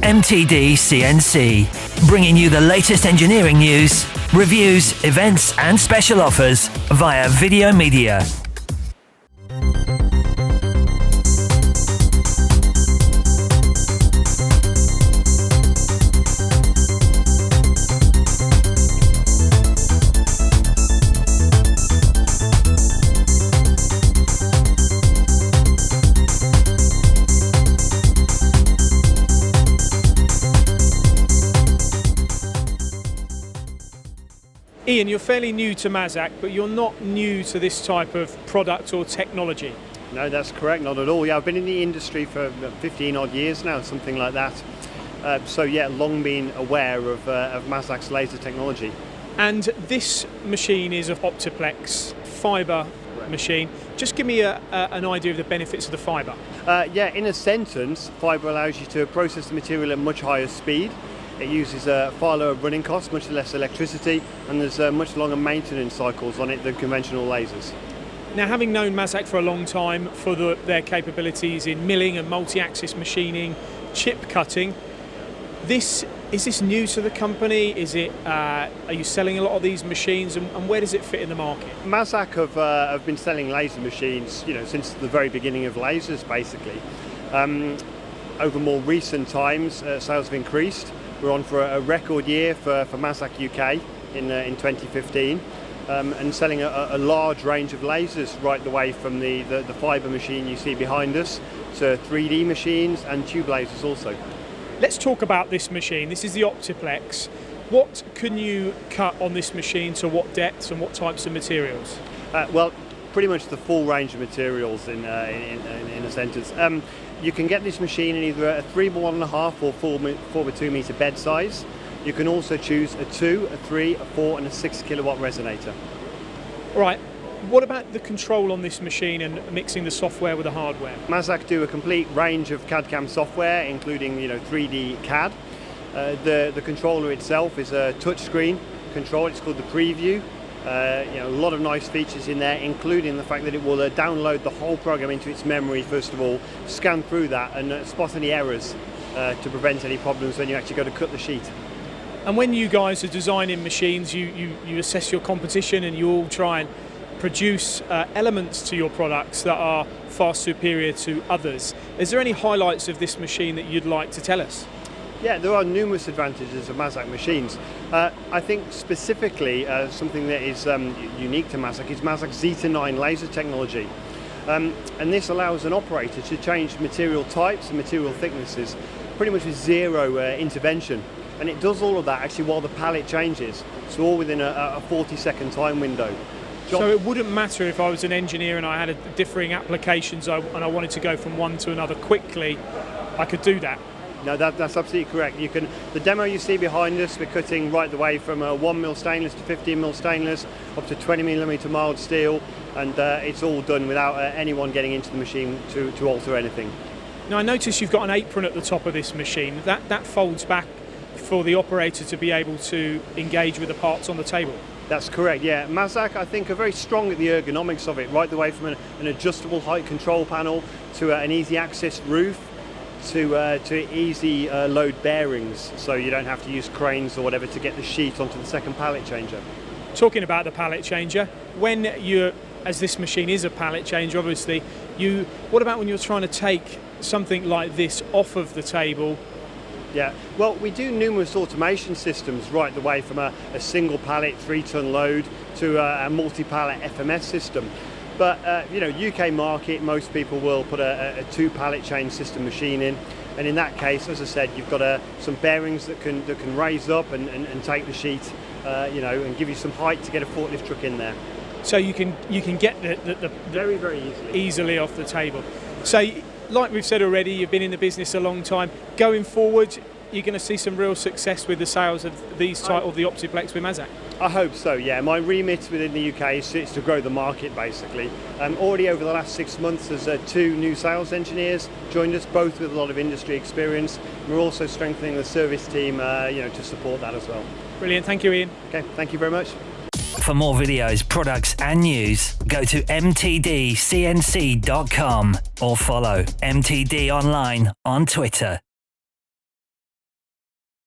MTDCNC, bringing you the latest engineering news, reviews, events and special offers via video media. Ian, you're fairly new to Mazak, but you're not new to this type of product or technology. No, that's correct, not at all. Yeah, I've been in the industry for 15 odd years now, something like that. So yeah, long been aware of Mazak's laser technology. And this machine is an OPTIPLEX fibre machine. Just give me an idea of the benefits of the fibre. Yeah, in a sentence, fibre allows you to process the material at much higher speed. It uses far lower running costs, much less electricity, and there's much longer maintenance cycles on it than conventional lasers. Now, having known Mazak for a long time for their capabilities in milling and multi-axis machining, chip cutting, is this new to the company? Is it? Are you selling a lot of these machines, and where does it fit in the market? Mazak have been selling laser machines, since the very beginning of lasers, basically. Over more recent times, sales have increased. We're on for a record year for Mazak UK in 2015, and selling a large range of lasers right the way from the fibre machine you see behind us to 3D machines and tube lasers also. Let's talk about this machine. This is the OPTIPLEX. What can you cut on this machine, to what depths and what types of materials? Well, pretty much the full range of materials in a sentence. You can get this machine in either a 3x1.5 or 4x2 metre bed size. You can also choose a 2, a 3, a 4 and a 6 kilowatt resonator. All right, what about the control on this machine and mixing the software with the hardware? Mazak do a complete range of CAD/CAM software, including 3D CAD. The controller itself is a touchscreen control. It's called the Preview. A lot of nice features in there, including the fact that it will download the whole program into its memory first of all, scan through that and spot any errors to prevent any problems when you actually go to cut the sheet. And when you guys are designing machines, you assess your competition and you all try and produce elements to your products that are far superior to others. Is there any highlights of this machine that you'd like to tell us? Yeah, there are numerous advantages of Mazak machines. I think specifically something that is unique to Mazak is Mazak's Z9 laser technology. And this allows an operator to change material types and material thicknesses pretty much with zero intervention. And it does all of that actually while the pallet changes, so all within a 40-second time window. So it wouldn't matter if I was an engineer and I had differing applications and I wanted to go from one to another quickly, I could do that? No, that's absolutely correct. The demo you see behind us, we're cutting right the way from 1mm stainless to 15mm stainless, up to 20mm mild steel, and it's all done without anyone getting into the machine to alter anything. Now I notice you've got an apron at the top of this machine. That folds back for the operator to be able to engage with the parts on the table. That's correct, yeah. Mazak, I think, are very strong at the ergonomics of it, right the way from an adjustable height control panel to an easy access roof, to easy load bearings, so you don't have to use cranes or whatever to get the sheet onto the second pallet changer. Talking about the pallet changer, as this machine is a pallet changer, obviously, what about when you're trying to take something like this off of the table? Yeah, well, we do numerous automation systems right the way from a single pallet 3-ton load to a multi-pallet FMS system. But UK market, most people will put a 2-pallet chain system machine in, and in that case, as I said, you've got some bearings that can raise up and take the sheet, and give you some height to get a forklift truck in there. So you can get the very, very easily off the table. So, like we've said already, you've been in the business a long time. Going forward, you're going to see some real success with the sales of these type of the OPTIPLEX with Mazak. I hope so, yeah. My remit within the UK is to grow the market, basically. Already over the last 6 months, there's 2 new sales engineers joined us, both with a lot of industry experience. We're also strengthening the service team, to support that as well. Brilliant, thank you, Ian. Okay, thank you very much. For more videos, products and news, go to mtdcnc.com or follow MTD Online on Twitter.